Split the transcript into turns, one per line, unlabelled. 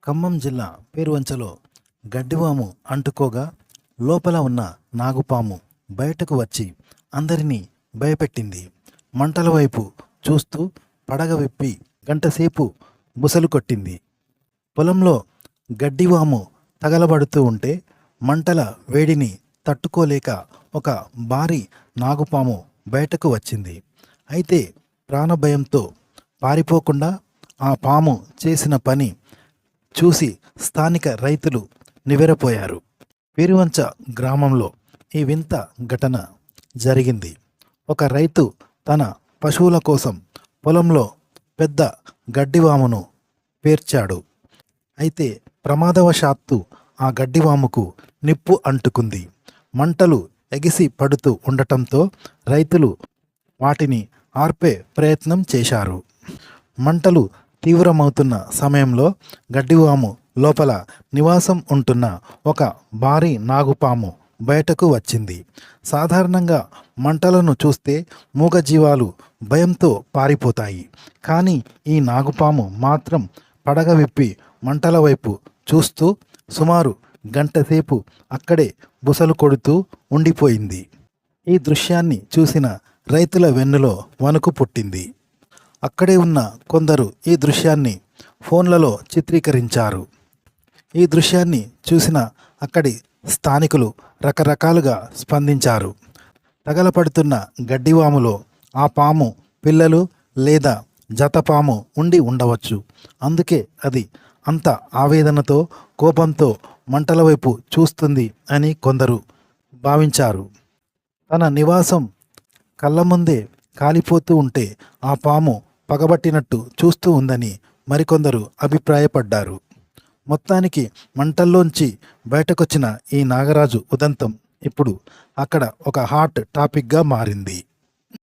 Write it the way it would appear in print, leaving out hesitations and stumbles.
ఖమ్మం జిల్లా పేరువంచలో గడ్డివాము అంటుకోగా లోపల ఉన్న నాగుపాము బయటకు వచ్చి అందరినీ భయపెట్టింది. మంటల వైపు చూస్తూ పడగ విప్పి గంటసేపు బుసలు కొట్టింది. పొలంలో గడ్డివాము తగలబడుతూ ఉంటే మంటల వేడిని తట్టుకోలేక ఒక భారీ నాగుపాము బయటకు వచ్చింది. అయితే ప్రాణభయంతో పారిపోకుండా ఆ పాము చేసిన పని చూసి స్థానిక రైతులు నివ్వెరపోయారు. పేరువంచ గ్రామంలో ఈ వింత ఘటన జరిగింది. ఒక రైతు తన పశువుల కోసం పొలంలో పెద్ద గడ్డివామును పేర్చాడు. అయితే ప్రమాదవశాత్తు ఆ గడ్డివాముకు నిప్పు అంటుకుంది. మంటలు ఎగిసి పడుతూ ఉండటంతో రైతులు వాటిని ఆర్పే ప్రయత్నం చేశారు. మంటలు తీవ్రమవుతున్న సమయంలో గడ్డివాము లోపల నివాసం ఉంటున్న ఒక భారీ నాగుపాము బయటకు వచ్చింది. సాధారణంగా మంటలను చూస్తే మూగజీవాలు భయంతో పారిపోతాయి. కానీ ఈ నాగుపాము మాత్రం పడగ విప్పి మంటల వైపు చూస్తూ సుమారు గంటసేపు అక్కడే బుసలు కొడుతూ ఉండిపోయింది. ఈ దృశ్యాన్ని చూసిన రైతుల వెన్నులో వణుకు పుట్టింది. అక్కడే ఉన్న కొందరు ఈ దృశ్యాన్ని ఫోన్లలో చిత్రీకరించారు. ఈ దృశ్యాన్ని చూసిన అక్కడి స్థానికులు రకరకాలుగా స్పందించారు. తగలపడుతున్న గడ్డివాములో ఆ పాము పిల్లలు లేదా జతపాము ఉండి ఉండవచ్చు. అందుకే అది అంత ఆవేదనతో కోపంతో మంటల వైపు చూస్తుంది అని కొందరు భావించారు. తన నివాసం కళ్ళ ముందే కాలిపోతూ ఉంటే ఆ పాము పగబట్టినట్టు చూస్తూ ఉందని మరికొందరు అభిప్రాయపడ్డారు. మొత్తానికి మంటల్లోంచి బయటకొచ్చిన ఈ నాగరాజు ఉదంతం ఇప్పుడు అక్కడ ఒక హాట్ టాపిక్గా మారింది.